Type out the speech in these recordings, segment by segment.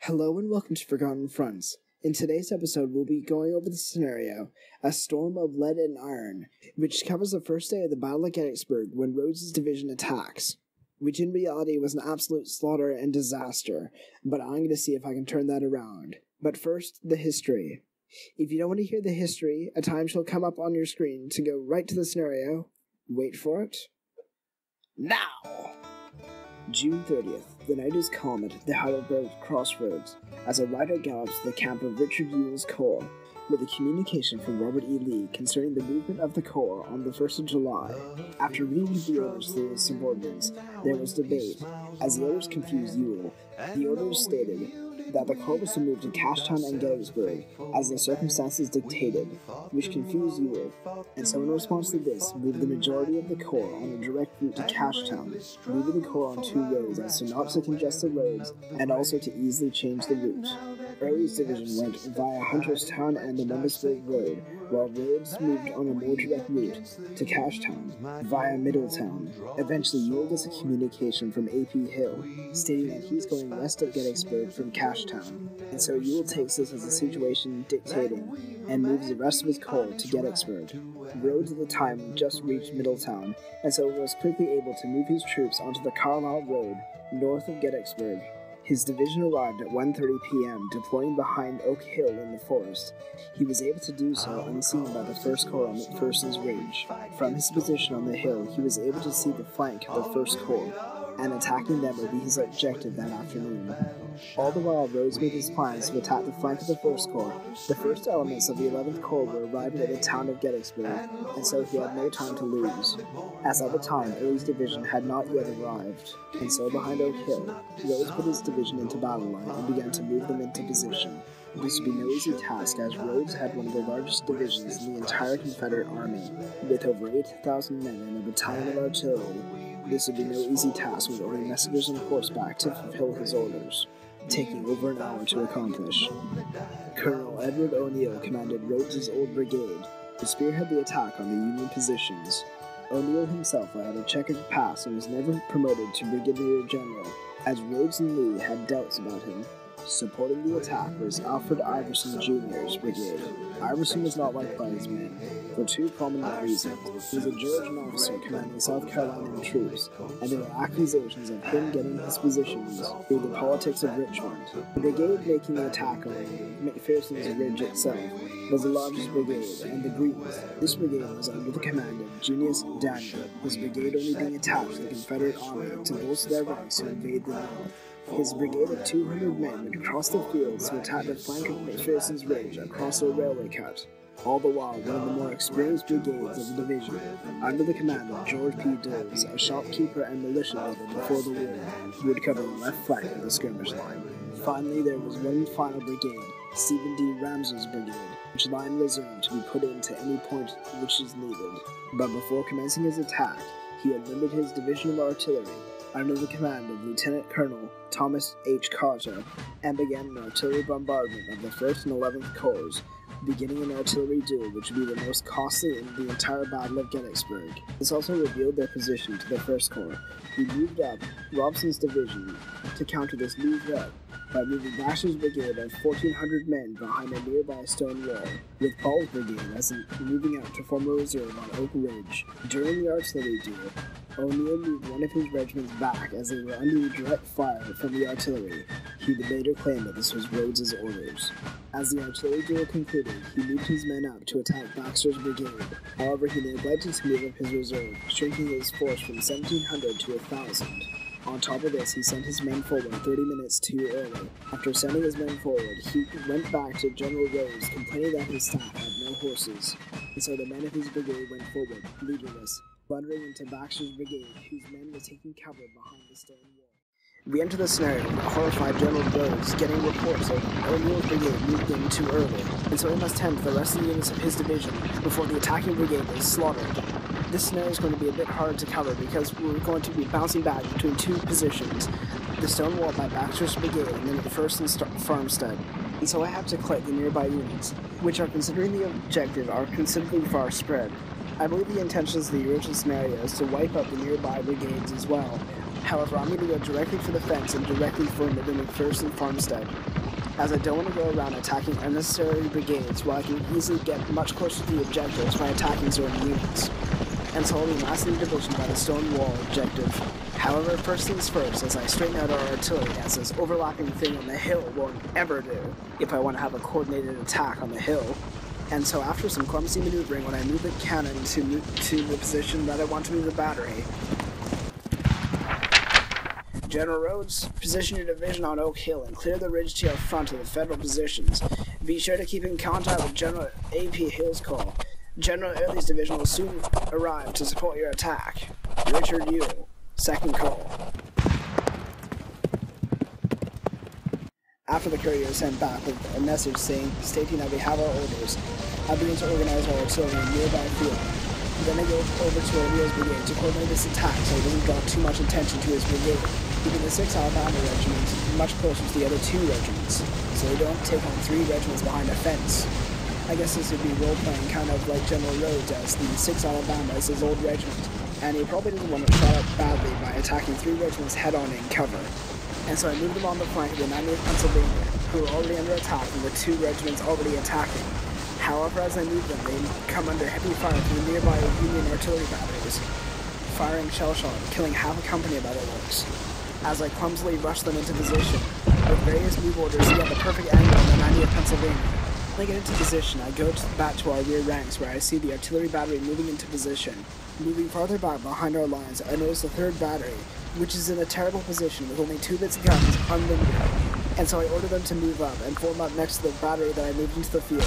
Hello and welcome to Forgotten Fronts. In today's episode, we'll be going over the scenario, A Storm of Lead and Iron, which covers the first day of the Battle of Gettysburg when Rhodes' division attacks, which in reality was an absolute slaughter and disaster, but I'm going to see if I can turn that around. But first, the history. If you don't want to hear the history, a time shall come up on your screen to go right to the scenario. Wait for it. Now! June 30th, the night is calm at the Heidelberg crossroads as a rider gallops to the camp of Richard Ewell's corps with a communication from Robert E. Lee concerning the movement of the corps on the 1st of July. After reading the orders through his subordinates, there was debate, as the orders confused Ewell. The orders stated that the corps was to move to Cashtown and Gettysburg, as the circumstances dictated, which confused Ewell, and so in response to this, moved the majority of the corps on a direct route to Cashtown, moving the corps on two roads as to not to congest the roads, and also to easily change the route. Early's division went via Hunterstown and the Mcphersons Road, while Rhodes moved on a more direct route to Cashtown via Middletown. Eventually, Ewell gets a communication from A.P. Hill, stating that he's going west of Gettysburg from Cashtown, and so Ewell takes this as a situation dictating, and moves the rest of his corps to Gettysburg. Rhodes at the time just reached Middletown, and so was quickly able to move his troops onto the Carlisle Road, north of Gettysburg. His division arrived at 1:30 p.m., deploying behind Oak Hill in the forest. He was able to do so unseen by the 1st Corps on Mcphersons Ridge. From his position on the hill, he was able to see the flank of the 1st Corps, and attacking them would be his objective that afternoon. All the while, Rhodes made his plans to attack the flank of the 1st Corps. The first elements of the 11th Corps were arriving at the town of Gettysburg, and so he had no time to lose. As at the time, Early's division had not yet arrived, and so behind Oak Hill, Rhodes put his division into battle line and began to move them into position. This would be no easy task, as Rhodes had one of the largest divisions in the entire Confederate Army, with over 8,000 men and a battalion of artillery. This would be no easy task with only messengers on horseback to fulfill his orders, taking over an hour to accomplish. Colonel Edward O'Neill commanded Rhodes' old brigade to spearhead the attack on the Union positions. O'Neill himself had a checkered past and was never promoted to brigadier general, as Rhodes and Lee had doubts about him. Supporting the attack was Alfred Iverson Jr.'s brigade. Iverson was not liked by his men, for two prominent reasons. He was a Georgian officer commanding South Carolinian troops, and there were accusations of him getting his positions through the politics of Richmond. The brigade making the attack on Mcphersons Ridge itself was the largest brigade, and the Greens. This brigade was under the command of Junius Daniel, his brigade only being attached to the Confederate Army to bolster their ranks to invade the North. His brigade of 200 men would cross the fields to attack the flank of Mcphersons Ridge across a railway cut. All the while, one of the more experienced brigades of the division, under the command of George P. Doles, a shopkeeper and militia leader before the war, would cover the left flank of the skirmish line. Finally, there was one final brigade, Stephen D. Ramsey's brigade, which line reserved to be put into any point which is needed. But before commencing his attack, he had limited his division of artillery under the command of Lieutenant Colonel Thomas H. Carter, and began an artillery bombardment of the 1st and 11th Corps, beginning an artillery duel which would be the most costly in the entire Battle of Gettysburg. This also revealed their position to the 1st Corps, who moved up Robson's division to counter this new threat by moving Basher's brigade of 1,400 men behind a nearby stone wall, with Paul's brigade as moving out to form a reserve on Oak Ridge. During the artillery duel, O'Neill moved one of his regiments back as they were under direct fire from the artillery. He would later claim that this was Rhodes' orders. As the artillery duel concluded, he moved his men up to attack Baxter's brigade. However, he neglected to move up his reserve, shrinking his force from 1,700 to 1,000. On top of this, he sent his men forward 30 minutes too early. After sending his men forward, he went back to General Rhodes, complaining that his staff had no horses, and so the men of his brigade went forward, leaderless, plundering into Baxter's brigade, whose men were taking cover behind the stone wall. We enter the scenario with horrified General Rhodes getting reports of O'Neill's brigade moved in too early, and so he must tend to the rest of the units of his division before the attacking brigade is slaughtered. This scenario is going to be a bit hard to cover because we're going to be bouncing back between two positions, the stone wall by Baxter's brigade and then Mcphersons Farmstead. And so I have to collect the nearby units, which are considering the objective are considerably far spread. I believe the intentions of the original scenario is to wipe out the nearby brigades as well, However, I'm going to go directly for the fence and directly for the Mcphersons farmstead, as I don't want to go around attacking unnecessary brigades while I can easily get much closer to the objectives by attacking certain units. And so I'll be massively divisioned by the stone wall objective. However, first things first, as I straighten out our artillery, as this overlapping thing on the hill won't ever do if I want to have a coordinated attack on the hill. And so after some clumsy maneuvering, when I move the cannon to the position that I want to move the battery, General Rhodes, position your division on Oak Hill and clear the ridge to your front of the federal positions. Be sure to keep in contact with General A.P. Hill's call. General Early's division will soon arrive to support your attack. Richard Ewell, second call. After the courier is sent back with a message stating that we have our orders, I begin to organize our artillery in a nearby field. Then I go over to O'Neill's brigade to coordinate this attack so it doesn't draw too much attention to his brigade, keeping the 6th Alabama Regiment much closer to the other 2 regiments, so they don't take on 3 regiments behind a fence. I guess this would be role-playing kind of like General Rhodes, as the 6th Alabama is his old regiment, and he probably doesn't want to shot up badly by attacking 3 regiments head-on in cover. And so I moved them on the flank of the 90th Pennsylvania, who were already under attack and the 2 regiments already attacking. However, as I move them, they come under heavy fire from the nearby Union artillery batteries, firing shell shot, killing half a company by the looks. As I clumsily rush them into position, with various move orders to get the perfect angle on the 90th Pennsylvania. When I get into position, I go back to our rear ranks where I see the artillery battery moving into position. Moving farther back behind our lines, I notice the 3rd battery, which is in a terrible position with only 2 of its guns unlimbered. And so I order them to move up and form up next to the battery that I moved into the field.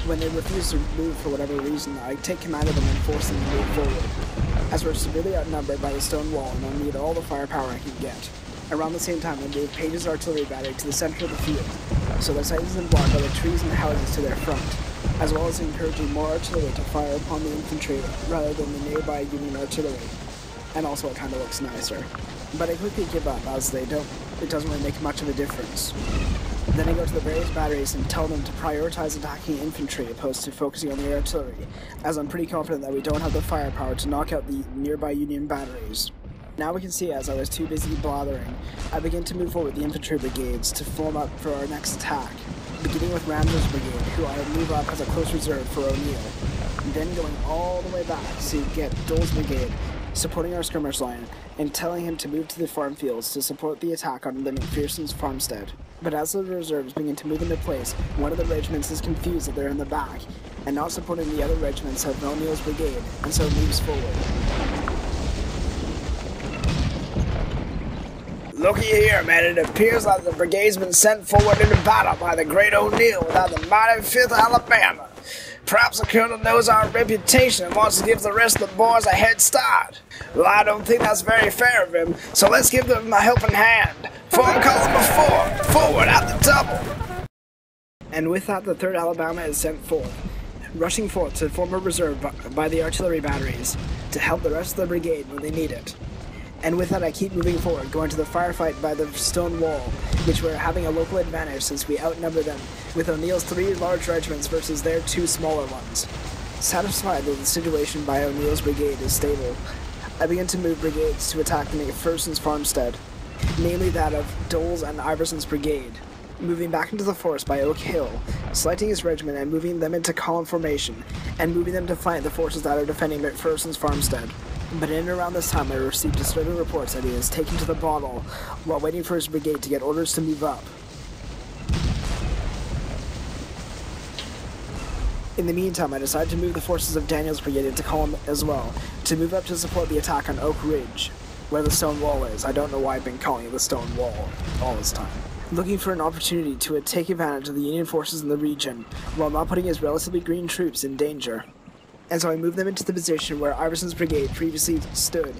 When they refuse to move for whatever reason, I take command of them and force them to move forward, as we're severely outnumbered by the stone wall and I'll need all the firepower I can get. Around the same time, I move Page's artillery battery to the center of the field, so their sight isn't blocked by the trees and houses to their front, as well as encouraging more artillery to fire upon the infantry rather than the nearby Union artillery. And also it kind of looks nicer. But I quickly give up, as it doesn't really make much of a difference. Then I go to the various batteries and tell them to prioritize attacking infantry opposed to focusing on the artillery, as I'm pretty confident that we don't have the firepower to knock out the nearby Union batteries. Now we can see, as I was too busy blathering, I begin to move forward the infantry brigades to form up for our next attack, beginning with Ramsey's brigade, who I move up as a close reserve for O'Neill, then going all the way back to get Dole's brigade, supporting our skirmish line, and telling him to move to the farm fields to support the attack on the Mcphersons farmstead. But as the reserves begin to move into place, one of the regiments is confused that they're in the back, and not supporting the other regiments of O'Neill's brigade, and so moves forward. Looky here, man, it appears like the brigade's been sent forward into battle by the great O'Neill without the mighty 5th Alabama. Perhaps the colonel knows our reputation and wants to give the rest of the boys a head start. Well, I don't think that's very fair of him, so let's give them a helping hand. Form column of 4, forward at the double. And with that, the 3rd Alabama is sent forth, rushing forth to form a reserve by the artillery batteries to help the rest of the brigade when they need it. And with that, I keep moving forward, going to the firefight by the stone wall, which we're having a local advantage since we outnumber them, with O'Neill's 3 large regiments versus their 2 smaller ones. Satisfied that the situation by O'Neill's brigade is stable, I begin to move brigades to attack the Mcphersons farmstead, namely that of Dole's and Iverson's brigade, moving back into the forest by Oak Hill, selecting his regiment and moving them into column formation, and moving them to flank the forces that are defending Mcphersons farmstead. But in and around this time, I received disturbing reports that he is taken to the bottle while waiting for his brigade to get orders to move up. In the meantime, I decided to move the forces of Daniel's brigade into column as well, to move up to support the attack on Oak Ridge, where the stone wall is. I don't know why I've been calling it the stone wall all this time. Looking for an opportunity to take advantage of the Union forces in the region, while not putting his relatively green troops in danger. And so I moved them into the position where Iverson's brigade previously stood,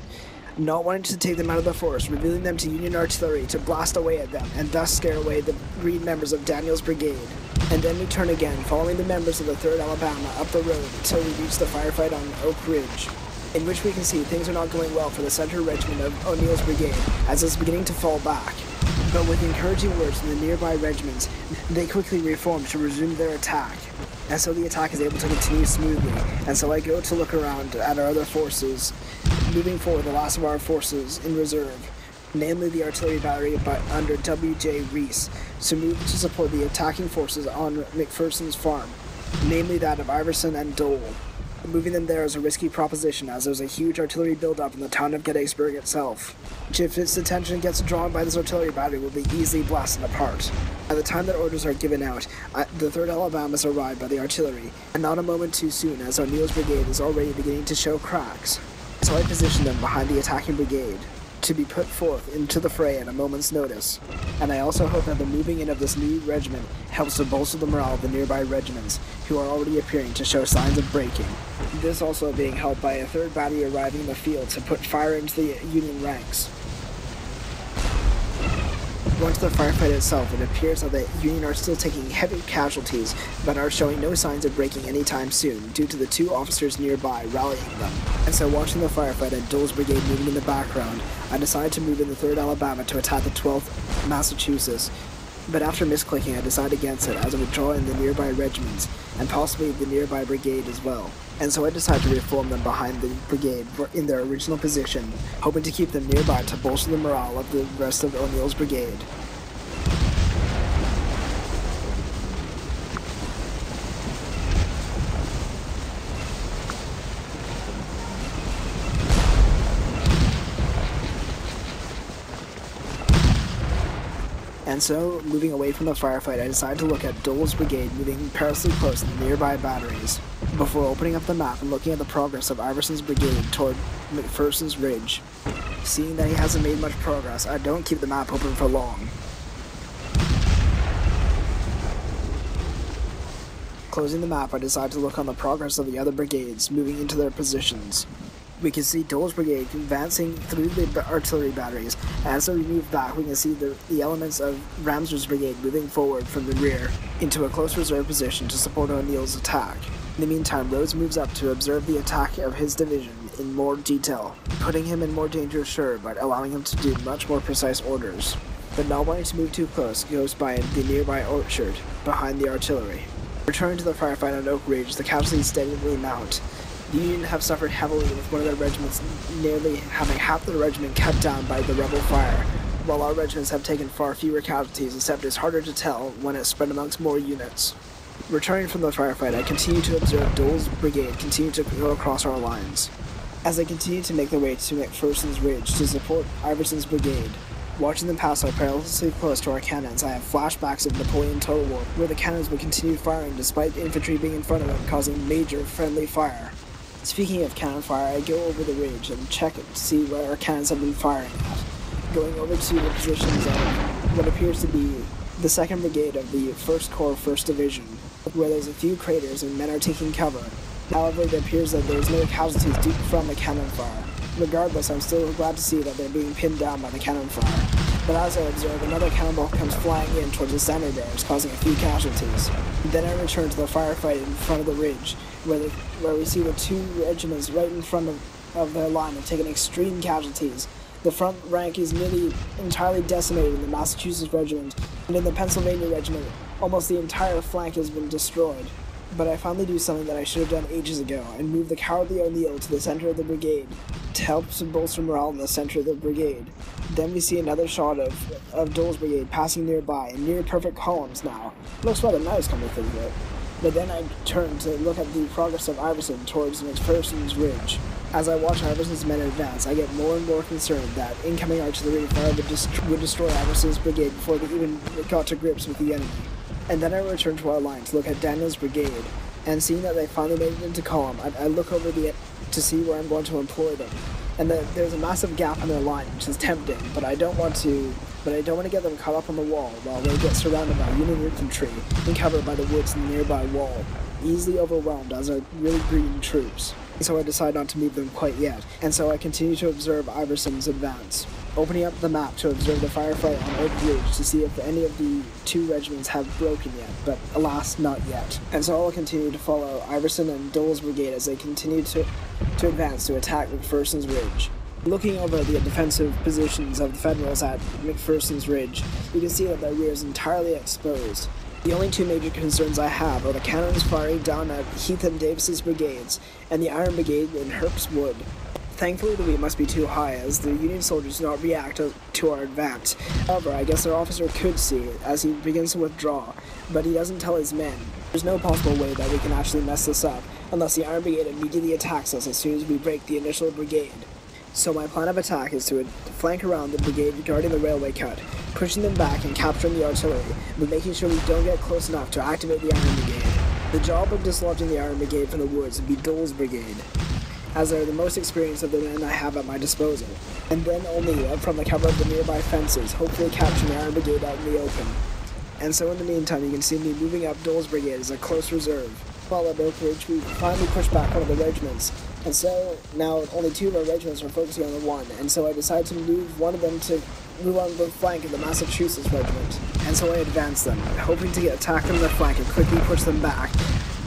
not wanting to take them out of the forest, revealing them to Union artillery to blast away at them, and thus scare away the green members of Daniel's brigade. And then return again, following the members of the 3rd Alabama up the road until we reach the firefight on Oak Ridge, in which we can see things are not going well for the center regiment of O'Neill's brigade, as it's beginning to fall back. But with encouraging words from the nearby regiments, they quickly reform to resume their attack. And so the attack is able to continue smoothly, and so I go to look around at our other forces, moving forward the last of our forces in reserve, namely the artillery battery under W.J. Reese, to move to support the attacking forces on Mcphersons' farm, namely that of Iverson and Dole. Moving them there is a risky proposition, as there's a huge artillery buildup in the town of Gettysburg itself, which, if its attention gets drawn by this artillery battery, will be easily blasted apart. By the time that orders are given out, the 3rd Alabama is arrived by the artillery, and not a moment too soon, as O'Neill's brigade is already beginning to show cracks. So I position them behind the attacking brigade, to be put forth into the fray at a moment's notice. And I also hope that the moving in of this new regiment helps to bolster the morale of the nearby regiments, who are already appearing to show signs of breaking. This also being helped by a 3rd battery arriving in the field to put fire into the Union ranks. Once the firefight itself, it appears that the Union are still taking heavy casualties, but are showing no signs of breaking anytime soon, due to the 2 officers nearby rallying them. And so, watching the firefight and Dole's brigade moving in the background, I decided to move in the 3rd Alabama to attack the 12th Massachusetts. But after misclicking, I decided against it, as it would draw in the nearby regiments, and possibly the nearby brigade as well. And so I decided to reform them behind the brigade in their original position, hoping to keep them nearby to bolster the morale of the rest of O'Neill's brigade. And so, moving away from the firefight, I decided to look at Dole's brigade moving perilously close to the nearby batteries, before opening up the map and looking at the progress of Iverson's brigade toward Mcphersons' Ridge. Seeing that he hasn't made much progress, I don't keep the map open for long. Closing the map, I decide to look on the progress of the other brigades moving into their positions. We can see Dole's brigade advancing through the artillery batteries. As we move back, we can see the elements of Ramser's brigade moving forward from the rear into a close reserve position to support O'Neill's attack. In the meantime, Rhodes moves up to observe the attack of his division in more detail, putting him in more danger, sure, but allowing him to do much more precise orders. But not wanting to move too close, goes by the nearby orchard, behind the artillery. Returning to the firefight on Oak Ridge, the casualties steadily mount. The Union have suffered heavily, with one of their regiments nearly having half their regiment cut down by the rebel fire, while our regiments have taken far fewer casualties, except it's harder to tell when it's spread amongst more units. Returning from the firefight, I continue to observe Dole's brigade continue to go across our lines, as they continue to make their way to Mcphersons' Ridge to support Iverson's brigade. Watching them pass so perilously close to our cannons, I have flashbacks of Napoleon Total War, where the cannons would continue firing despite the infantry being in front of them, causing major friendly fire. Speaking of cannon fire, I go over the ridge and check it to see where our cannons have been firing at, going over to the positions of what appears to be the 2nd Brigade of the 1st Corps 1st Division, where there's a few craters and men are taking cover. However, it appears that there's no casualties due from the cannon fire. Regardless, I'm still glad to see that they're being pinned down by the cannon fire. But as I observe, another cannonball comes flying in towards the standard bearers, causing a few casualties. Then I return to the firefight in front of the ridge, where we see the 2 regiments right in front of their line have taken extreme casualties. The front rank is nearly entirely decimated in the Massachusetts Regiment, and in the Pennsylvania Regiment, almost the entire flank has been destroyed. But I finally do something that I should have done ages ago, and move the cowardly O'Neill to the center of the brigade, to help to bolster morale in the center of the brigade. Then we see another shot of Dole's brigade passing nearby, in near perfect columns now. Looks rather nice, come to think of it. But then I turn to look at the progress of Iverson towards Mcphersons' Ridge. As I watch Iverson's men advance, I get more and more concerned that incoming artillery fire would destroy Iverson's brigade before they even got to grips with the enemy. And then I return to our line to look at Daniel's brigade, and seeing that they finally made it into column, I look over to see where I'm going to employ them. And there's a massive gap in their line, which is tempting, but I don't want to get them caught up on the wall while they get surrounded by Union infantry and covered by the woods in the nearby wall, easily overwhelmed as are really green troops. So I decide not to move them quite yet, and so I continue to observe Iverson's advance, opening up the map to observe the firefight on Oak Ridge to see if any of the 2 regiments have broken yet, but alas, not yet. And so I'll continue to follow Iverson and Dole's brigade as they continue to advance to attack Mcphersons' Ridge. Looking over the defensive positions of the Federals at Mcphersons' Ridge, you can see that their rear is entirely exposed. The only 2 major concerns I have are the cannons firing down at Heath and Davis's brigades, and the Iron Brigade in Hearp's Wood. Thankfully, the weight must be too high, as the Union soldiers do not react to our advance. However, I guess our officer could see it as he begins to withdraw, but he doesn't tell his men. There's no possible way that we can actually mess this up, unless the Iron Brigade immediately attacks us as soon as we break the initial brigade. So my plan of attack is to flank around the brigade guarding the railway cut, pushing them back and capturing the artillery, but making sure we don't get close enough to activate the Iron Brigade. The job of dislodging the Iron Brigade from the woods would be Dole's brigade, as they are the most experienced of the men I have at my disposal, and then only from the cover of the nearby fences, hopefully capturing the Iron Brigade out in the open. And so in the meantime, you can see me moving up Dole's brigade as a close reserve. While at Oak Ridge, we finally pushed back one of the regiments, and so now only 2 of our regiments are focusing on the one, and so I decided to move one of them to move on the flank of the Massachusetts regiment. And so I advanced them, hoping to get attacked on their flank and quickly push them back,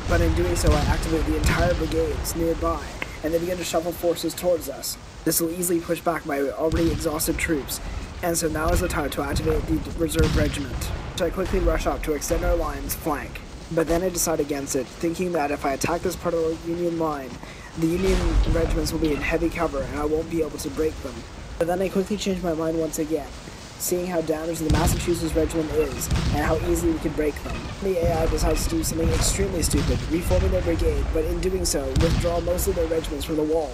but in doing so I activated the entire brigades nearby, and they began to shuffle forces towards us. This will easily push back my already exhausted troops, and so now is the time to activate the reserve regiment. So I quickly rush up to extend our line's flank. But then I decide against it, thinking that if I attack this part of the Union line, the Union regiments will be in heavy cover and I won't be able to break them. But then I quickly change my mind once again, seeing how damaged the Massachusetts regiment is and how easily we could break them. The AI decides to do something extremely stupid, reforming their brigade, but in doing so, withdraw most of their regiments from the wall.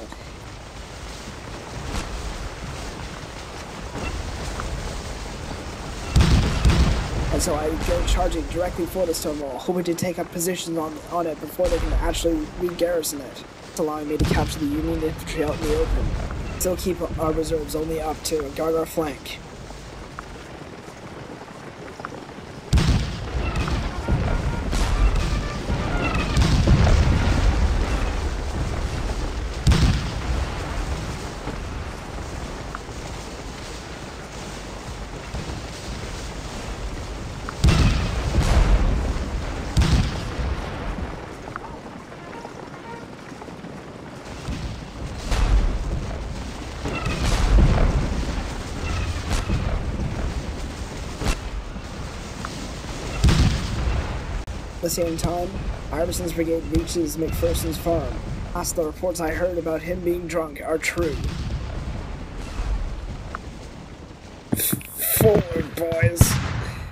And so I go charging directly for the stone wall, hoping to take up positions on it before they can actually re-garrison it. It's allowing me to capture the Union infantry out in the open. Still keep our reserves only up to guard our flank. At the same time, Iverson's brigade reaches Mcphersons' farm. As the reports I heard about him being drunk are true. Forward, boys.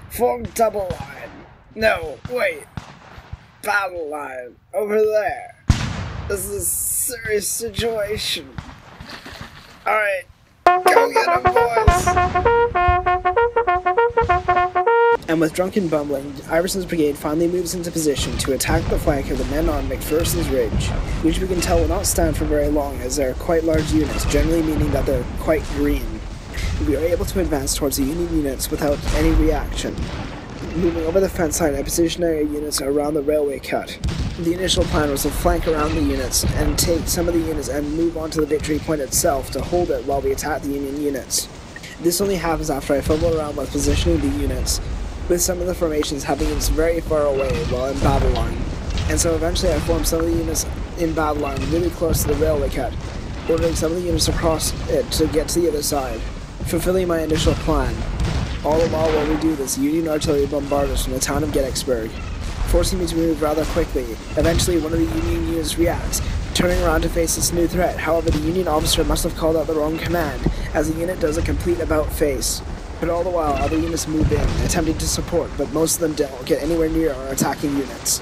Form double line. No, wait. Battle line. Over there. This is a serious situation. Alright. Go get 'em, boys! And with drunken bumbling, Iverson's brigade finally moves into position to attack the flank of the men on Mcphersons' Ridge, which we can tell will not stand for very long as they are quite large units, generally meaning that they're quite green. We are able to advance towards the Union units without any reaction, moving over the fence line and position our units around the railway cut. The initial plan was to flank around the units and take some of the units and move on to the victory point itself to hold it while we attack the Union units. This only happens after I fumble around with positioning the units, with some of the formations having units very far away while in battle line. And so eventually I formed some of the units in battle line really close to the railway cut, ordering some of the units across it to get to the other side, fulfilling my initial plan. All the while we do this, Union artillery bombarded us from the town of Gettysburg, forcing me to move rather quickly. Eventually one of the Union units reacts, turning around to face this new threat. However, the Union officer must have called out the wrong command, as the unit does a complete about-face. But all the while, other units move in, attempting to support, but most of them don't get anywhere near our attacking units.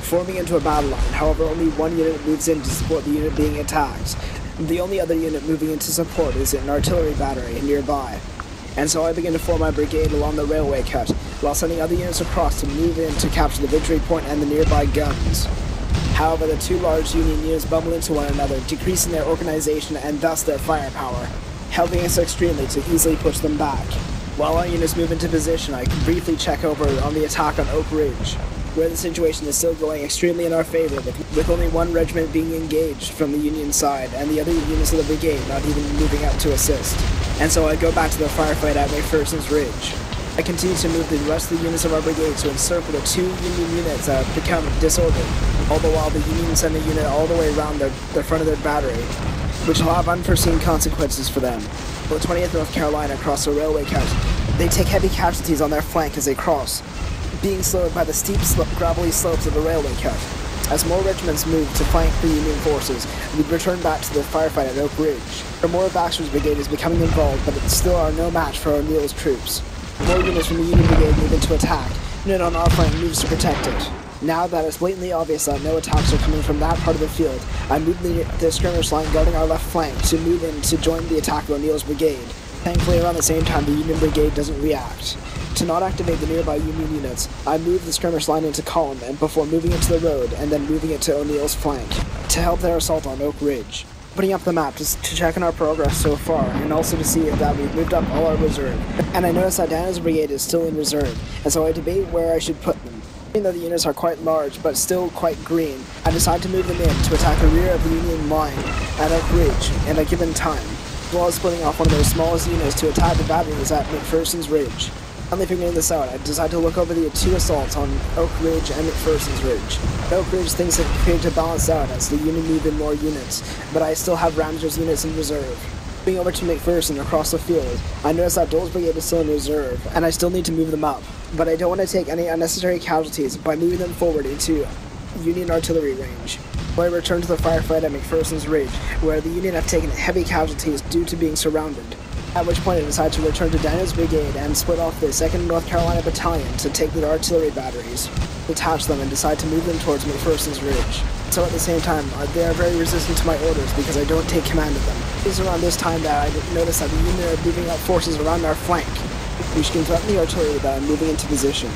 Forming into a battle line, however, only one unit moves in to support the unit being attacked. The only other unit moving in to support is an artillery battery nearby. And so I begin to form my brigade along the railway cut, while sending other units across to move in to capture the victory point and the nearby guns. However, the 2 large Union units bumble into one another, decreasing their organization and thus their firepower, helping us extremely to easily push them back. While our units move into position, I can briefly check over on the attack on Oak Ridge, where the situation is still going extremely in our favor, with only one regiment being engaged from the Union side, and the other units of the brigade not even moving up to assist. And so I go back to the firefight at Mcphersons' Ridge. I continue to move the rest of the units of our brigade to encircle the 2 Union units that have become disordered, all the while the Union send a unit all the way around the front of their battery, which will have unforeseen consequences for them. The 20th North Carolina cross the railway cut. They take heavy casualties on their flank as they cross, being slowed by the steep, gravelly slopes of the railway cut. As more regiments moved to flank the Union forces, we returned back to the firefight at Oak Ridge. More of Baxter's brigade is becoming involved, but it's still are no match for O'Neill's troops. More units from the Union brigade move into attack. Unit on our flank moves to protect it. Now that it's blatantly obvious that no attacks are coming from that part of the field, I moved the skirmish line guarding our left flank to move in to join the attack of O'Neill's brigade. Thankfully, around the same time, the Union brigade doesn't react. To not activate the nearby Union units, I moved the skirmish line into column and before moving it to the road and then moving it to O'Neill's flank to help their assault on Oak Ridge. Putting up the map to check on our progress so far and also to see that we've moved up all our reserve. And I noticed that Dana's brigade is still in reserve, and so I debate where I should put them. Even though the units are quite large but still quite green, I decide to move them in to attack the rear of the Union line at Oak Ridge in a given time, as well as splitting off one of their smallest units to attack the batteries at Mcphersons Ridge. Finally figuring this out, I decided to look over the two assaults on Oak Ridge and Mcphersons Ridge. Oak Ridge things have appeared to balance out as the Union move in more units, but I still have Ramsey's units in reserve. Moving over to Mcpherson across the field, I notice that Dole's brigade is still in reserve, and I still need to move them up, but I don't want to take any unnecessary casualties by moving them forward into Union artillery range. So I return to the firefight at Mcphersons Ridge, where the Union have taken heavy casualties due to being surrounded. At which point I decide to return to Dana's brigade and split off the 2nd North Carolina Battalion to take the artillery batteries, detach them, and decide to move them towards Mcphersons Ridge. So at the same time, they are very resistant to my orders because I don't take command of them. It is around this time that I notice that the Union are moving up forces around our flank, which can threaten the artillery that I'm moving into position.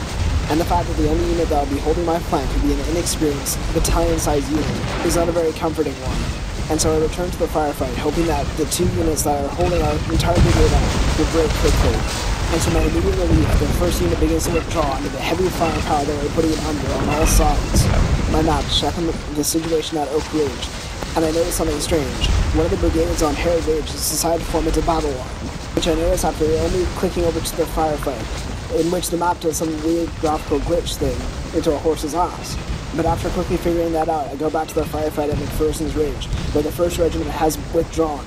And the fact that the only unit that will be holding my flank will be an inexperienced, battalion-sized unit is not a very comforting one. And so I return to the firefight, hoping that the two units that are holding our entire brigade up will break quickly. And to my immediate relief, the first unit begins to withdraw under the heavy firepower that we're putting it under on all sides. My map check on the situation at Oak Ridge, and I notice something strange. One of the brigades on Hare Ridge has decided to form into battle line, which I notice after only clicking over to the firefight, in which the map does some weird graphical glitch thing into a horse's ass. But after quickly figuring that out, I go back to the firefight at Mcphersons Ridge, where the 1st Regiment has withdrawn,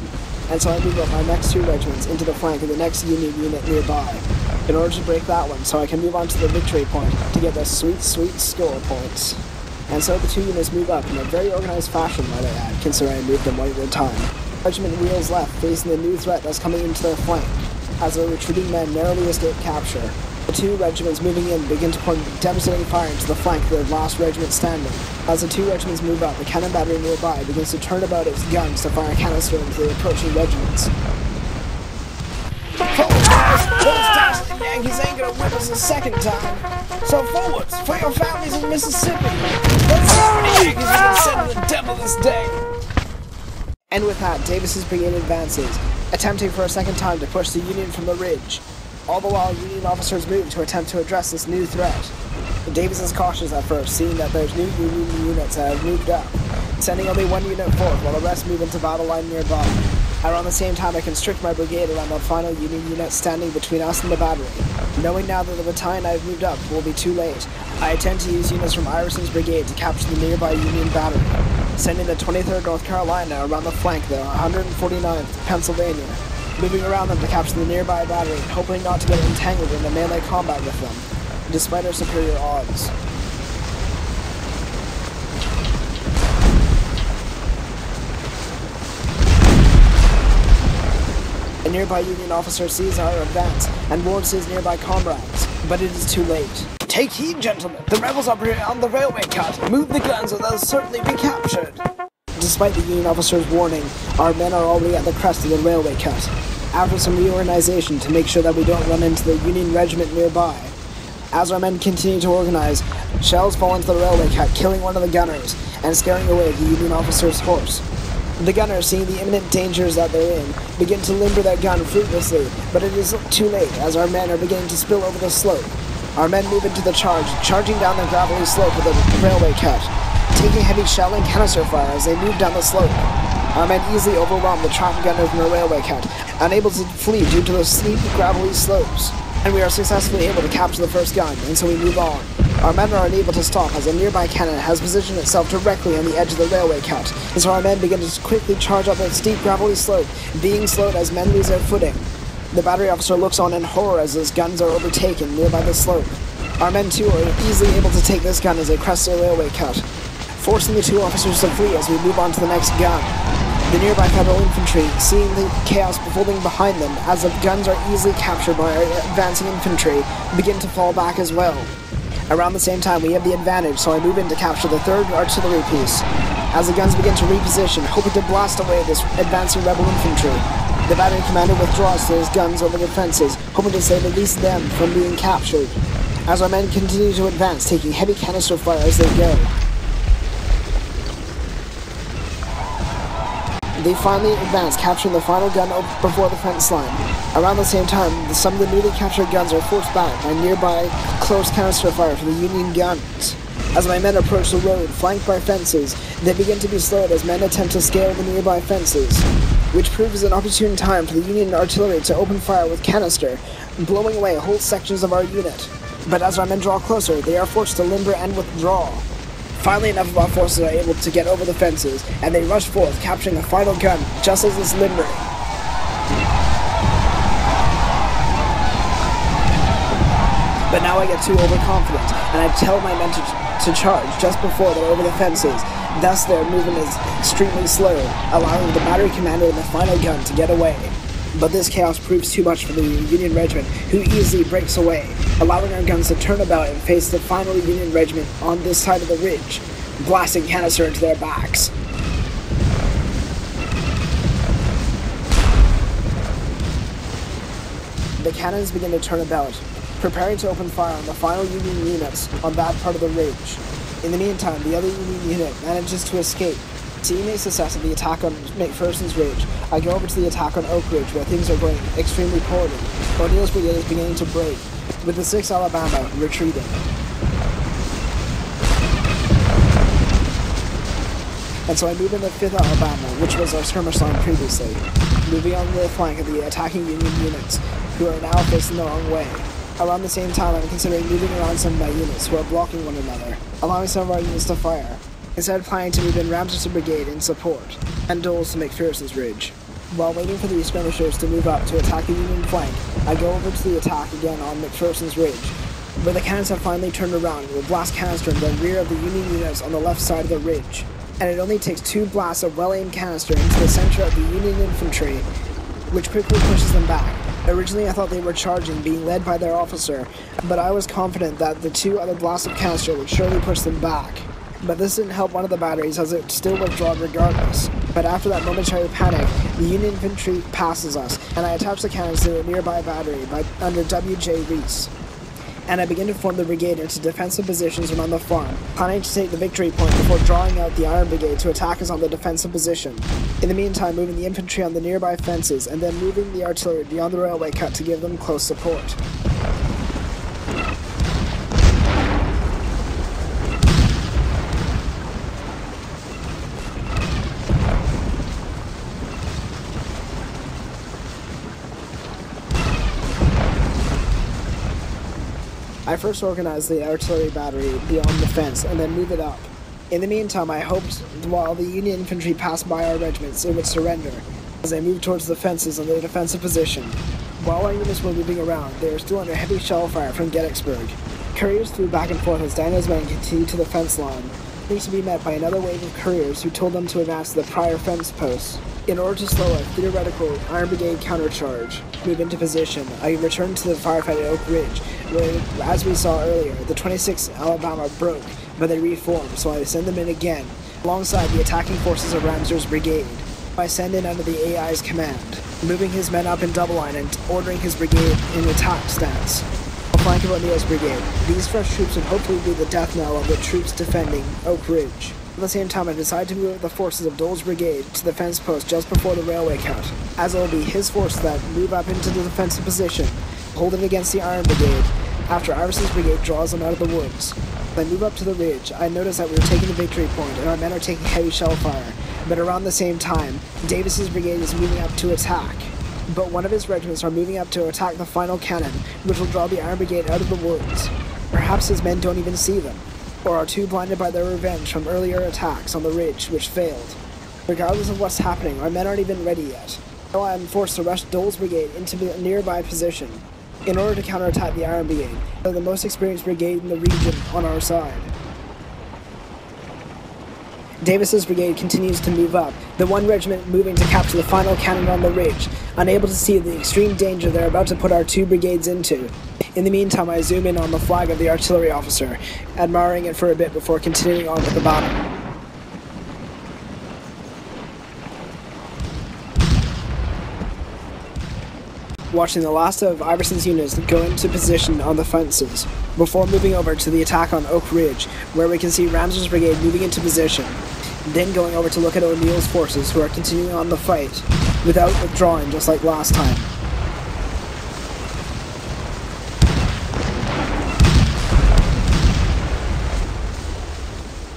and so I move up my next 2 regiments into the flank of the next Union unit nearby, in order to break that one, so I can move on to the victory point to get the sweet, sweet score points. And so the 2 units move up in a very organized fashion, might I add, considering I moved them one at a time. Regiment wheels left, facing the new threat that's coming into their flank, as the retreating men narrowly escape capture. The 2 regiments moving in begin to pour devastating fire into the flank of their last regiment standing. As the 2 regiments move up, the cannon battery nearby begins to turn about its guns to fire canister into the approaching regiments. Forward, guys! Those dazzling Yankees ain't gonna whip us a second time! So forwards, for your families in Mississippi! Let's see how many Yankees we can send to the devil this day! And with that, Davis's brigade advances, attempting for a second time to push the Union from the ridge. All the while, Union officers move to attempt to address this new threat. Davis is cautious at first, seeing that there's new Union units that have moved up, sending only 1 unit forward while the rest move into battle line nearby. Around the same time, I constrict my brigade around the final Union unit standing between us and the battery. Knowing now that the battalion I've moved up will be too late, I attempt to use units from Iverson's brigade to capture the nearby Union battery, sending the 23rd North Carolina around the flank of the 149th Pennsylvania, moving around them to capture the nearby battery, hoping not to get entangled in a melee combat with them, despite our superior odds. A nearby Union officer sees our advance and warns his nearby comrades, but it is too late. Take heed, gentlemen! The rebels are on the railway cut! Move the guns or they'll certainly be captured! Despite the Union officer's warning, our men are already at the crest of the railway cut. After some reorganization to make sure that we don't run into the Union regiment nearby. As our men continue to organize, shells fall into the railway cut, killing one of the gunners and scaring away the Union officer's horse. The gunners, seeing the imminent dangers that they're in, begin to limber their gun fruitlessly, but it is too late as our men are beginning to spill over the slope. Our men move into the charge, charging down the gravelly slope of the railway cut, taking heavy shell and canister fire as they move down the slope. Our men easily overwhelm the trapped gunners in the railway cut, unable to flee due to the steep, gravelly slopes. And we are successfully able to capture the first gun, and so we move on. Our men are unable to stop as a nearby cannon has positioned itself directly on the edge of the railway cut, and so our men begin to quickly charge up the steep, gravelly slope, being slowed as men lose their footing. The battery officer looks on in horror as his guns are overtaken nearby the slope. Our men too are easily able to take this gun as they crest the railway cut. forcing the two officers to flee as we move on to the next gun. The nearby Federal infantry, seeing the chaos unfolding behind them as the guns are easily captured by our advancing infantry, begin to fall back as well. Around the same time, we have the advantage, so I move in to capture the third artillery piece. As the guns begin to reposition, hoping to blast away this advancing rebel infantry, the battery commander withdraws to his guns over the fences, hoping to save at least them from being captured. As our men continue to advance, taking heavy canister fire as they go. They finally advance, capturing the final gun before the fence line. Around the same time, some of the newly captured guns are forced back by nearby close canister fire from the Union guns. As my men approach the road, flanked by fences, they begin to be slowed as men attempt to scale the nearby fences, which proves an opportune time for the Union artillery to open fire with canister, blowing away whole sections of our unit. But as our men draw closer, they are forced to limber and withdraw. Finally, enough of our forces are able to get over the fences, and they rush forth, capturing the final gun just as it's limbering. But now I get too overconfident, and I tell my men to charge just before they're over the fences. Thus, their movement is extremely slow, allowing the battery commander and the final gun to get away. But this chaos proves too much for the Union regiment, who easily breaks away, allowing our guns to turn about and face the final Union regiment on this side of the ridge, blasting canister into their backs. The cannons begin to turn about, preparing to open fire on the final Union units on that part of the ridge. In the meantime, the other Union unit manages to escape. Seeing the success of the attack on Mcphersons Ridge, I go over to the attack on Oak Ridge, where things are going extremely poorly. O'Neill's brigade is beginning to break, with the 6th Alabama retreating. And so I move in the 5th Alabama, which was our skirmish line previously, moving on the flank of the attacking Union units, who are now facing the wrong way. Around the same time, I'm considering moving around some of my units who are blocking one another, allowing some of our units to fire, instead planning to move in Ramsey's brigade in support, and Dole's to Mcphersons Ridge. While waiting for the skirmishers to move up to attack the Union flank, I go over to the attack again on Mcphersons Ridge, where the cannons have finally turned around and will blast canister in the rear of the Union units on the left side of the ridge. And it only takes 2 blasts of well-aimed canister into the center of the Union infantry, which quickly pushes them back. Originally I thought they were charging, being led by their officer, but I was confident that the 2 other blasts of canister would surely push them back. But this didn't help one of the batteries, as it still withdrew regardless. But after that momentary panic, the Union infantry passes us, and I attach the cannons to a nearby battery under W.J. Reese. And I begin to form the brigade into defensive positions around the farm, planning to take the victory point before drawing out the Iron Brigade to attack us on the defensive position. In the meantime, moving the infantry on the nearby fences, and then moving the artillery beyond the railway cut to give them close support. I first organized the artillery battery beyond the fence and then move it up. In the meantime, I hoped while the Union infantry passed by our regiments, it would surrender as they moved towards the fences on their defensive position. While our units were moving around, they were still under heavy shell fire from Gettysburg. Couriers flew back and forth as Daniel's men continued to the fence line, only to be met by another wave of couriers who told them to advance to the prior fence posts. In order to slow a theoretical Iron Brigade countercharge, move into position, I returned to the firefight at Oak Ridge, where, as we saw earlier, the 26th Alabama broke, but they reformed, so I send them in again, alongside the attacking forces of Ramsey's brigade. I send in under the AI's command, moving his men up in double line and ordering his brigade in attack stance. On flank of O'Neill's brigade, these fresh troops would hopefully be the death knell of the troops defending Oak Ridge. At the same time, I decided to move the forces of Dole's brigade to the fence post just before the railway cut, as it will be his force that move up into the defensive position, hold it against the Iron Brigade, after Iverson's brigade draws them out of the woods. As I move up to the ridge, I notice that we are taking the victory point and our men are taking heavy shell fire, but around the same time, Davis's brigade is moving up to attack. But one of his regiments are moving up to attack the final cannon, which will draw the Iron Brigade out of the woods. Perhaps his men don't even see them, or are too blinded by their revenge from earlier attacks on the ridge, which failed. Regardless of what's happening, our men aren't even ready yet. So I am forced to rush Dole's brigade into a nearby position, in order to counterattack the Iron Brigade, the most experienced brigade in the region on our side. Davis's brigade continues to move up, the one regiment moving to capture the final cannon on the ridge, unable to see the extreme danger they're about to put our two brigades into. In the meantime, I zoom in on the flag of the artillery officer, admiring it for a bit before continuing on with the battle. Watching the last of Iverson's units go into position on the fences, before moving over to the attack on Oak Ridge, where we can see Ramser's brigade moving into position, then going over to look at O'Neill's forces, who are continuing on the fight, without withdrawing just like last time.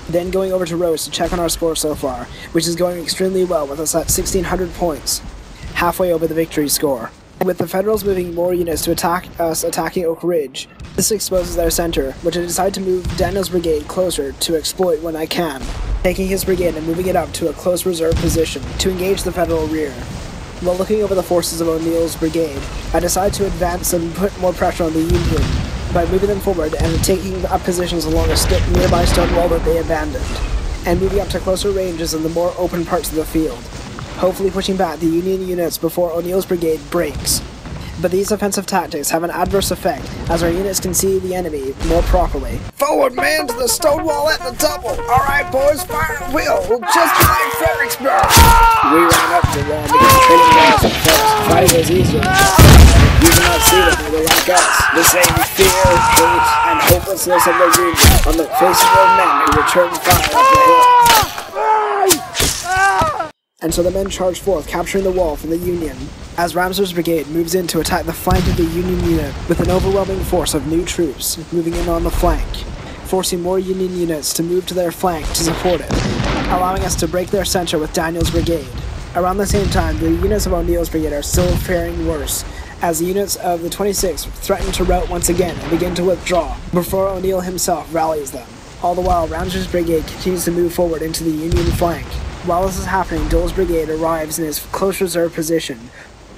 Then going over to Rhodes to check on our score so far, which is going extremely well with us at 1,600 points, halfway over the victory score. With the Federals moving more units to attack us attacking Oak Ridge, this exposes their center, which I decide to move Daniel's brigade closer to exploit when I can, taking his brigade and moving it up to a close reserve position to engage the Federal rear. While looking over the forces of O'Neill's brigade, I decide to advance and put more pressure on the Union by moving them forward and taking up positions along a nearby stone wall that they abandoned, and moving up to closer ranges in the more open parts of the field, hopefully pushing back the Union units before O'Neill's brigade breaks. But these offensive tactics have an adverse effect, as our units can see the enemy more properly. Forward, man, to the stone wall at the double! Alright, boys, fire at will! Just like Fredericksburg! We ran up to the wall because trading walls at first. Fighting was easier. You cannot see that they were like us. The same fear, hate, and hopelessness of the Union on the faces of men who returned fire up the hill. And so the men charged forth, capturing the wall from the Union, as Ramser's brigade moves in to attack the flank of the Union unit with an overwhelming force of new troops moving in on the flank, forcing more Union units to move to their flank to support it, allowing us to break their center with Daniel's brigade. Around the same time, the units of O'Neill's brigade are still faring worse, as the units of the 26th threaten to rout once again and begin to withdraw, before O'Neill himself rallies them. All the while, Ramser's brigade continues to move forward into the Union flank. While this is happening, Dole's brigade arrives in his close reserve position.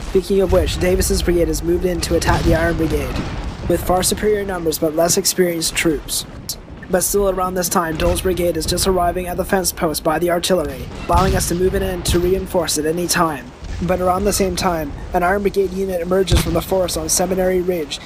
Speaking of which, Davis's brigade has moved in to attack the Iron Brigade, with far superior numbers but less experienced troops. But still around this time, Dole's brigade is just arriving at the fence post by the artillery, allowing us to move in to reinforce at any time. But around the same time, an Iron Brigade unit emerges from the forest on Seminary Ridge,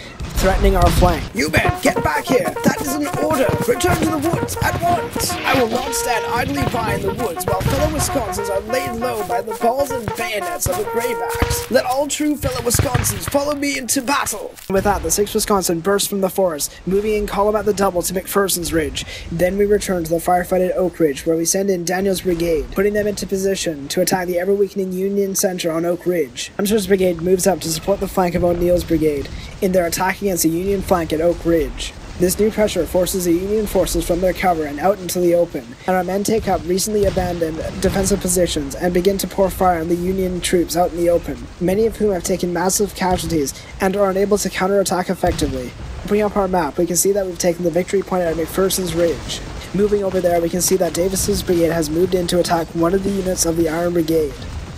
threatening our flank. You men, get back here! That is an order! Return to the woods, at once! I will not stand idly by in the woods while fellow Wisconsins are laid low by the balls and bayonets of the Graybacks. Let all true fellow Wisconsins follow me into battle! With that, the 6th Wisconsin burst from the forest, moving in column at the double to Mcphersons Ridge. Then we return to the firefight at Oak Ridge, where we send in Daniel's brigade, putting them into position to attack the ever-weakening Union center on Oak Ridge. Ramser's brigade moves up to support the flank of O'Neill's brigade in their attack against the Union flank at Oak Ridge. This new pressure forces the Union forces from their cover and out into the open, and our men take up recently abandoned defensive positions and begin to pour fire on the Union troops out in the open, many of whom have taken massive casualties and are unable to counterattack effectively. Bring up our map, we can see that we've taken the victory point at Mcphersons Ridge. Moving over there, we can see that Davis's brigade has moved in to attack one of the units of the Iron Brigade,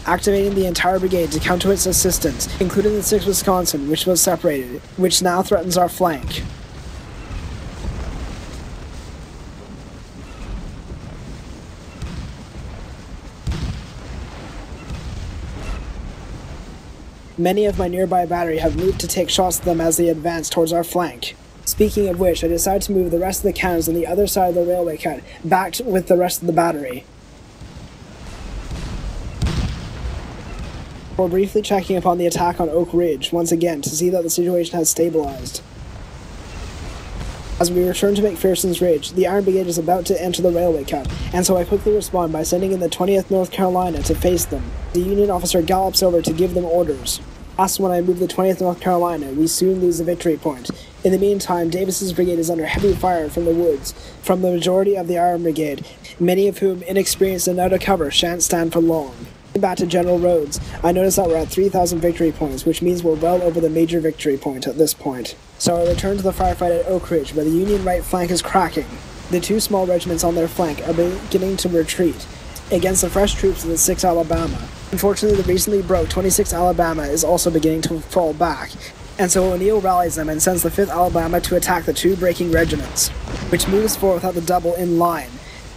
activating the entire brigade to come to its assistance, including the 6th Wisconsin, which was separated, which now threatens our flank. Many of my nearby battery have moved to take shots at them as they advance towards our flank. Speaking of which, I decide to move the rest of the cannons on the other side of the railway cut, back with the rest of the battery. We're briefly checking upon the attack on Oak Ridge once again to see that the situation has stabilized. As we return to Mcphersons Ridge, the Iron Brigade is about to enter the railway cut, and so I quickly respond by sending in the 20th North Carolina to face them. The Union officer gallops over to give them orders. Last when I move the 20th North Carolina, we soon lose the victory point. In the meantime, Davis's brigade is under heavy fire from the woods, from the majority of the Iron Brigade, many of whom, inexperienced and out of cover, shan't stand for long. Back to General Rhodes, I notice that we're at 3,000 victory points, which means we're well over the major victory point at this point. So I return to the firefight at Oak Ridge, where the Union right flank is cracking. The two small regiments on their flank are beginning to retreat against the fresh troops of the 6th Alabama. Unfortunately, the recently broke 26th Alabama is also beginning to fall back, and so O'Neill rallies them and sends the 5th Alabama to attack the two breaking regiments, which moves forth at the double in line,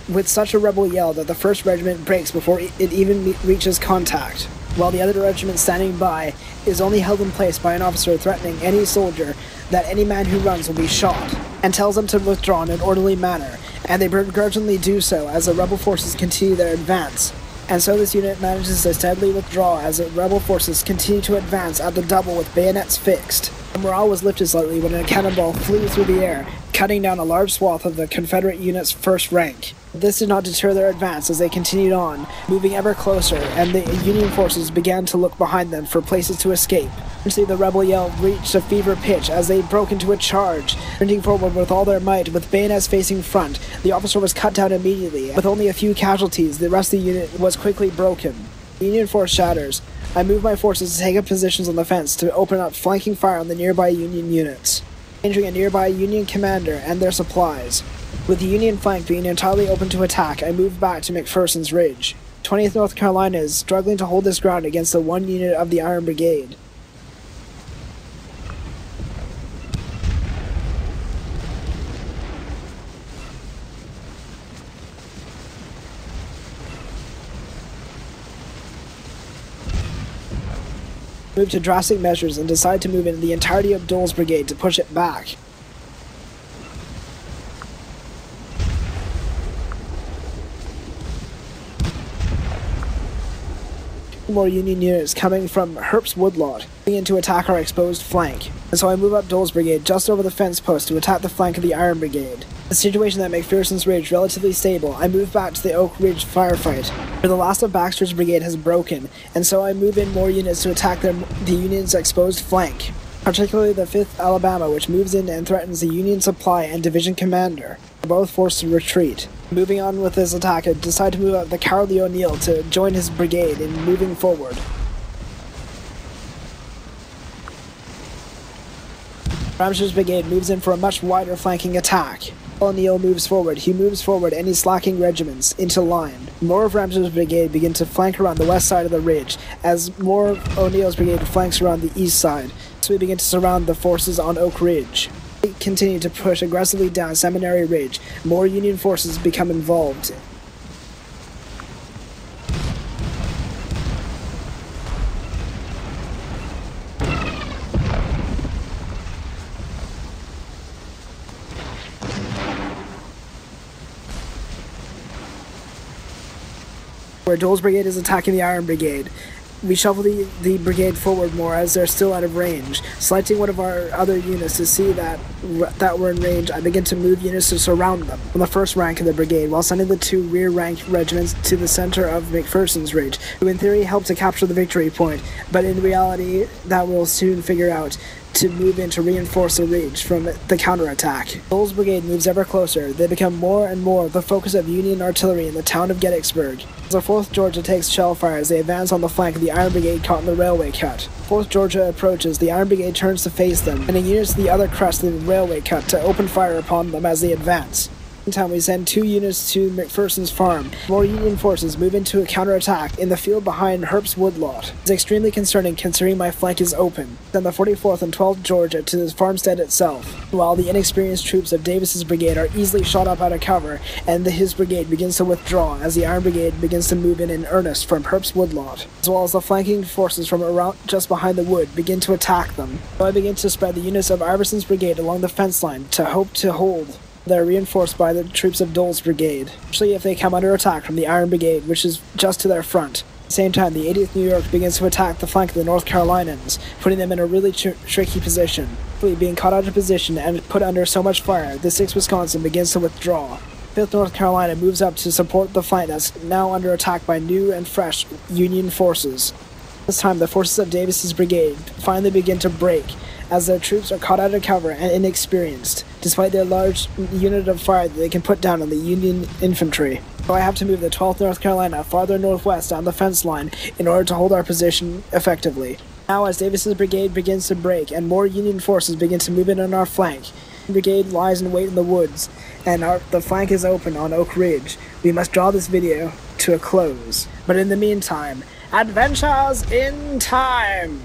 with such a rebel yell that the 1st Regiment breaks before it even reaches contact, while the other regiment standing by is only held in place by an officer threatening any soldier that any man who runs will be shot, and tells them to withdraw in an orderly manner, and they begrudgingly do so as the rebel forces continue their advance. And so this unit manages to steadily withdraw as the rebel forces continue to advance at the double with bayonets fixed. The morale was lifted slightly when a cannonball flew through the air, cutting down a large swath of the Confederate unit's 1st rank. This did not deter their advance as they continued on, moving ever closer, and the Union forces began to look behind them for places to escape. Eventually the rebel yell reached a fever pitch as they broke into a charge, sprinting forward with all their might with bayonets facing front. The officer was cut down immediately. With only a few casualties, the rest of the unit was quickly broken. The Union force shatters. I move my forces to take up positions on the fence to open up flanking fire on the nearby Union units, endangering a nearby Union commander and their supplies. With the Union flank being entirely open to attack, I move back to Mcphersons Ridge. 20th North Carolina is struggling to hold this ground against the 1 unit of the Iron Brigade. Move to drastic measures and decide to move in the entirety of Dole's brigade to push it back. More Union units coming from Herbst's Woodlot in to attack our exposed flank, and so I move up Dole's brigade just over the fence post to attack the flank of the Iron Brigade. The situation at Mcphersons Ridge relatively stable, I move back to the Oak Ridge firefight, where the last of Baxter's brigade has broken, and so I move in more units to attack the Union's exposed flank, particularly the 5th Alabama, which moves in and threatens the Union supply and division commander. They're both forced to retreat. Moving on with this attack, I decide to move up the Cowardly O'Neill to join his brigade in moving forward. Ramsher's brigade moves in for a much wider flanking attack. O'Neill moves forward. He moves forward any slacking regiments into line. More of Ramsher's brigade begin to flank around the west side of the ridge, as more of O'Neill's brigade flanks around the east side, so we begin to surround the forces on Oak Ridge. We continue to push aggressively down Seminary Ridge. More Union forces become involved. Where Dole's brigade is attacking the Iron Brigade. We shuffle the brigade forward more as they're still out of range. Selecting one of our other units to see that we're in range, I begin to move units to surround them on the 1st rank of the brigade, while sending the 2 rear-rank regiments to the center of Mcphersons Ridge, who in theory help to capture the victory point, but in reality that we'll soon figure out, to move in to reinforce the ridge from the counterattack. Dole's brigade moves ever closer. They become more and more the focus of Union artillery in the town of Gettysburg. The 4th Georgia takes shell fire as they advance on the flank of the Iron Brigade caught in the railway cut. 4th Georgia approaches, the Iron Brigade turns to face them, and units to the other crest of the railway cut to open fire upon them as they advance. Meantime, we send 2 units to Mcphersons Farm. More Union forces move into a counterattack in the field behind Herbst's Woodlot. It's extremely concerning considering my flank is open. Send the 44th and 12th Georgia to the farmstead itself, while the inexperienced troops of Davis's brigade are easily shot up out of cover, and his brigade begins to withdraw as the Iron Brigade begins to move in earnest from Herbst's Woodlot, as well as the flanking forces from around just behind the wood begin to attack them. So I begin to spread the units of Iverson's brigade along the fence line to hope to hold. They're reinforced by the troops of Dole's brigade, especially if they come under attack from the Iron Brigade, which is just to their front. At the same time, the 80th New York begins to attack the flank of the North Carolinians, putting them in a really tricky position. Being caught out of position and put under so much fire, the 6th Wisconsin begins to withdraw. 5th North Carolina moves up to support the flank that's now under attack by new and fresh Union forces. This time, the forces of Davis's brigade finally begin to break, as their troops are caught out of cover and inexperienced, despite their large unit of fire that they can put down on the Union infantry. So I have to move the 12th North Carolina farther northwest down the fence line in order to hold our position effectively. Now, as Davis's brigade begins to break and more Union forces begin to move in on our flank, the brigade lies in wait in the woods, and the flank is open on Oak Ridge. We must draw this video to a close. But in the meantime, adventures in time!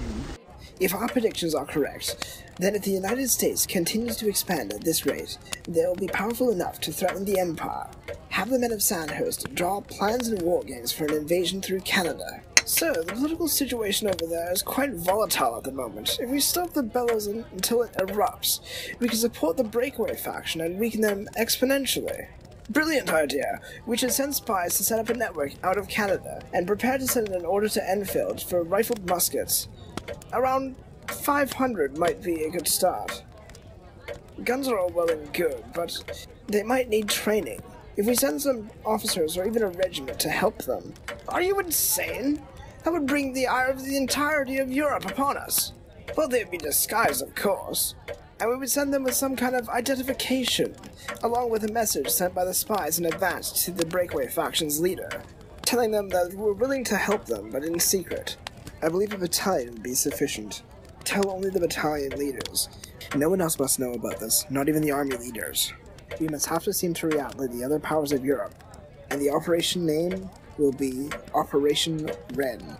If our predictions are correct, then if the United States continues to expand at this rate, they will be powerful enough to threaten the Empire. have the men of Sandhurst draw up plans and war games for an invasion through Canada. So, the political situation over there is quite volatile at the moment. If we stop the bellows until it erupts, we can support the breakaway faction and weaken them exponentially. Brilliant idea! We should send spies to set up a network out of Canada, and prepare to send an order to Enfield for rifled muskets. Around 500 might be a good start. Guns are all well and good, but they might need training. If we send some officers or even a regiment to help them. Are you insane? That would bring the ire of the entirety of Europe upon us. Well, they'd be disguised, of course. And we would send them with some kind of identification, along with a message sent by the spies in advance to the breakaway faction's leader, telling them that we're willing to help them, but in secret. I believe a battalion would be sufficient. Tell only the battalion leaders. No one else must know about this, not even the army leaders. We must have to seem to react like the other powers of Europe, and the operation name will be Operation Ren.